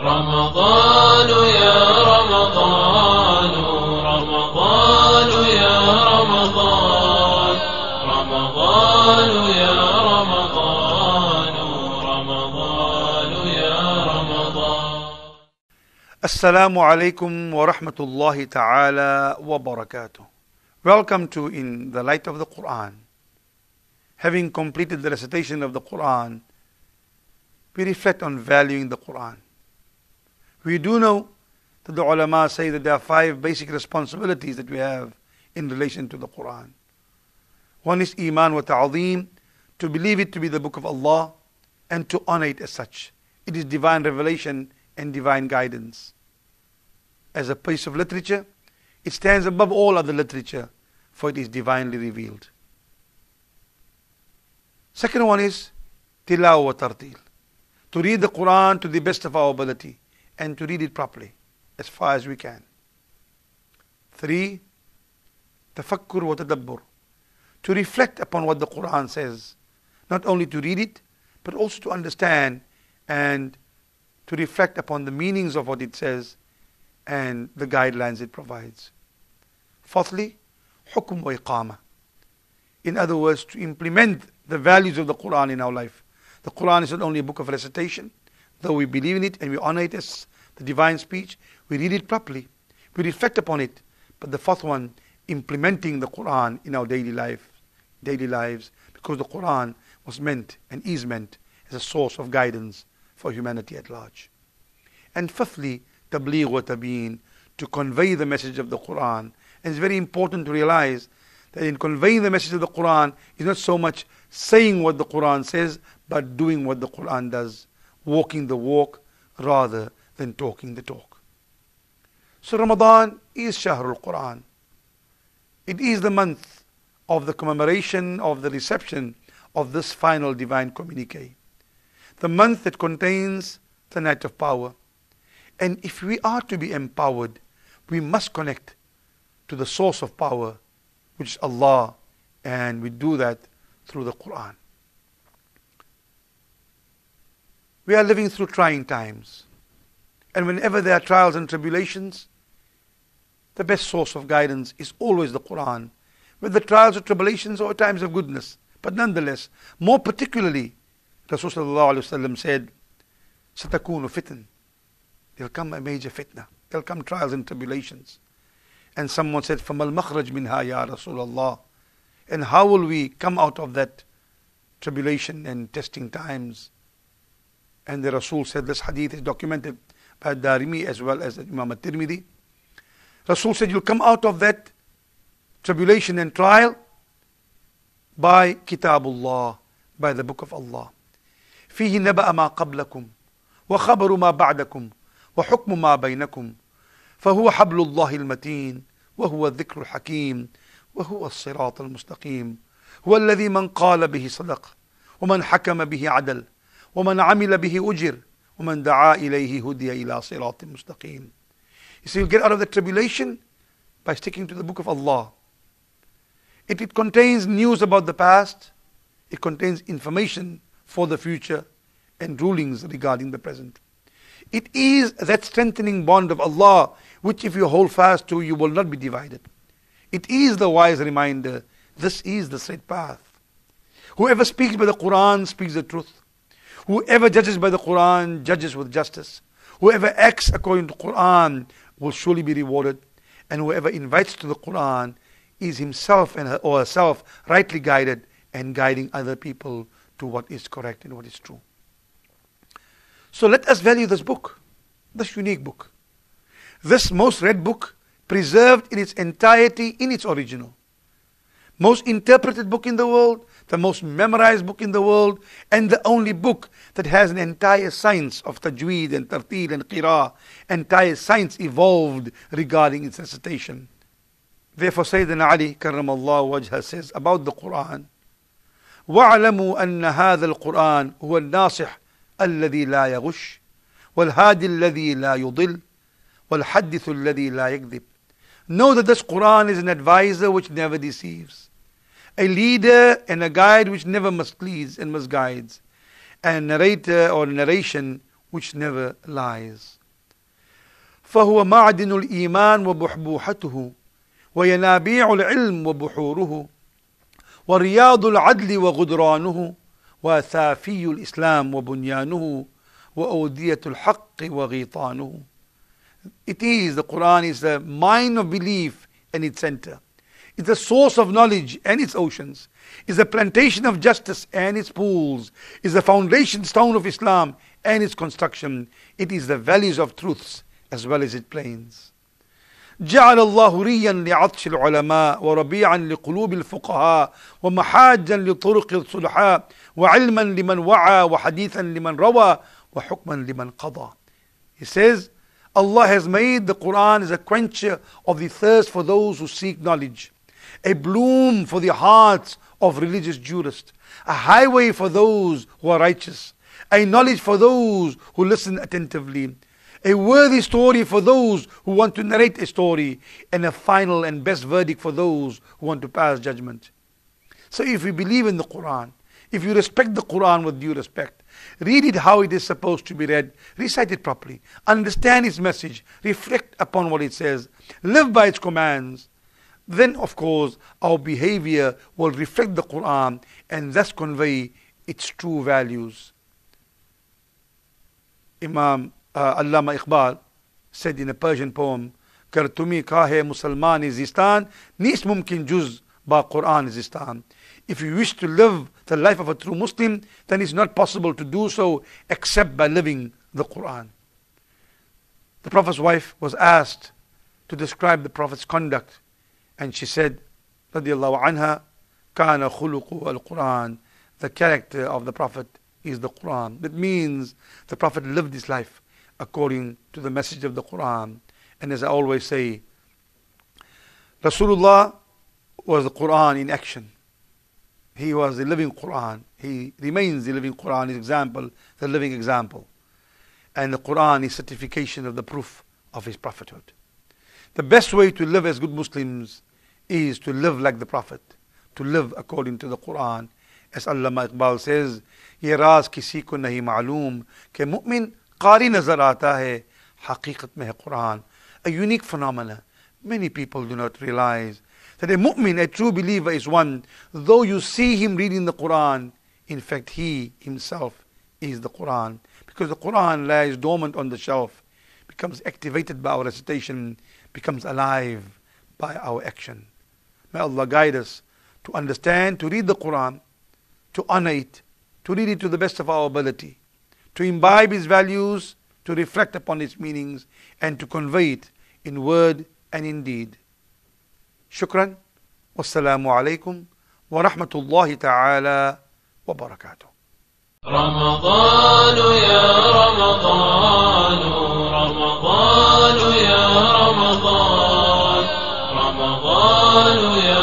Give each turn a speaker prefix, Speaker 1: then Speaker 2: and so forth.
Speaker 1: رمضان يا رمضان رمضان يا رمضان رمضان يا رمضان رمضان يا رمضان.
Speaker 2: Assalamu alaikum wa rahmatullahi ta'ala wa barakatuh. Welcome to In the Light of the Quran. Having completed the recitation of the Quran, we reflect on valuing the Quran. We do know that the ulama say that there are 5 basic responsibilities that we have in relation to the Quran. One is iman wa ta'zeem, to believe it to be the book of Allah and to honor it as such. It is divine revelation and divine guidance. As a piece of literature, it stands above all other literature, for it is divinely revealed. Second one is tilawa wa tartil, to read the Quran to the best of our ability and to read it properly as far as we can. 3, tafakkur wa tadabbur, to reflect upon what the Quran says, not only to read it but also to understand and to reflect upon the meanings of what it says and the guidelines it provides. Fourthly, hukm wa iqama, in other words, to implement the values of the Quran in our life. The Quran is not only a book of recitation, though we believe in it and we honor it as the divine speech, we read it properly, we reflect upon it. But the fourth one, implementing the Quran in our daily lives, because the Quran was meant and is meant as a source of guidance for humanity at large. And fifthly, tabligh wa tabeen, to convey the message of the Quran. And it's very important to realize that in conveying the message of the Quran is not so much saying what the Quran says, but doing what the Quran does, walking the walk rather than talking the talk. So Ramadan is Shahrul Quran. It is the month of the commemoration of the reception of this final divine communique. The month that contains the night of power. And if we are to be empowered, we must connect to the source of power, which is Allah, and we do that through the Quran. We are living through trying times, and whenever there are trials and tribulations, the best source of guidance is always the Quran, with the trials or tribulations or times of goodness. But nonetheless, more particularly, Rasulullah said, "Satakunu fitn." There'll come a major fitna. There'll come trials and tribulations. And someone said, "Famal makhraj minha ya Rasulullah." And how will we come out of that tribulation and testing times? And the Rasul said, this hadith is documented by Darimi as well as Imam at-Tirmidhi. Rasul said, you'll come out of that tribulation and trial by Kitabullah, by the book of Allah. فيه نبأ ما قبلكم وخبر ما بعدكم وحكم ما بينكم فهو حبل الله المتين وهو الذكر الحكيم وهو الصراط المستقيم هو الذي من قال به صدق ومن حكم به عدل ومن عمل به أجر ومن دعا إليه هدي إلى صراط مستقيم. You see, you'll get out of the tribulation by sticking to the book of Allah. It contains news about the past, it contains information for the future and rulings regarding the present. It is that strengthening bond of Allah which if you hold fast to, you will not be divided. It is the wise reminder, this is the straight path. Whoever speaks by the Quran speaks the truth. Whoever judges by the Quran judges with justice. Whoever acts according to the Quran will surely be rewarded. And whoever invites to the Quran is himself or herself rightly guided and guiding other people to what is correct and what is true. So let us value this book, this unique book, this most read book, preserved in its entirety in its original. Most interpreted book in the world, the most memorized book in the world, and the only book that has an entire science of tajweed and tartil and qira, entire science evolved regarding its recitation. Therefore Sayyidina Ali karramallahu wajha says about the Quran, وَاعْلَمُوا أَنَّ هَذَا الْقُرْآنِ هُوَ النَّاصِحُ الَّذِي لَا يَغُشُّ وَالْهَادِ الَّذِي لَا يُضِلُّ وَالْحَدِّثُ الَّذِي لَا يَكْذِبُ. Know that this Quran is an advisor which never deceives, a leader and a guide which never misleads and misguides, and a narrator or narration which never lies. فهو معدن الإيمان وبحبوحته وينابيع العلم وبحوره ورياض العدل وغدرانه وثافي الإسلام وبنيانه وأودية الحق وغيطانه. The Quran is the mine of belief and its center. It's the source of knowledge and its oceans. It's the plantation of justice and its pools. It's the foundation stone of Islam and its construction. It is the valleys of truths as well as its plains. جعل الله ريا لعطش العلماء وربيعا لقلوب الفقهاء ومحاجا لطرق الصلحاء وعلما لمن وعى وحديثا لمن روى وحكما لمن قضى. He says, Allah has made the Quran as a quencher of the thirst for those who seek knowledge, a bloom for the hearts of religious jurists, a highway for those who are righteous, a knowledge for those who listen attentively, a worthy story for those who want to narrate a story, and a final and best verdict for those who want to pass judgment. So if you believe in the Quran, if you respect the Quran with due respect, read it how it is supposed to be read, recite it properly, understand its message, reflect upon what it says, live by its commands, then of course our behavior will reflect the Quran and thus convey its true values. Imam Allama Iqbal said in a Persian poem, "Kar tumi kahe Musalman zistan, nis mumkin juz ba Quran zistan." If you wish to live the life of a true Muslim, then it's not possible to do so except by living the Quran. The Prophet's wife was asked to describe the Prophet's conduct, and she said, radiyallahu anha, kana khuluqu al-Quran. The character of the Prophet is the Quran. That means the Prophet lived his life according to the message of the Quran. And as I always say, Rasulullah was the Quran in action. He was the living Quran. He remains the living Quran, his example, the living example. And the Quran is certification of the proof of his prophethood. The best way to live as good Muslims is to live like the Prophet, to live according to the Quran. As Allama Iqbal says, ये राज किसी को नहीं मालूम कि मुमिन कारी नजर आता है, हकीकत में है Quran. A unique phenomena. Many people do not realize that a mu'min, a true believer, is one, though you see him reading the Quran, in fact he himself is the Quran. Because the Quran lies dormant on the shelf, becomes activated by our recitation, becomes alive by our action. May Allah guide us to understand, to read the Quran, to honor it, to read it to the best of our ability, to imbibe its values, to reflect upon its meanings, and to convey it in word and in deed. Shukran. Wassalamu alaikum wa rahmatullahi ta'ala wa barakatuh.
Speaker 1: رمضان يا رمضان رمضان يا رمضان رمضان يا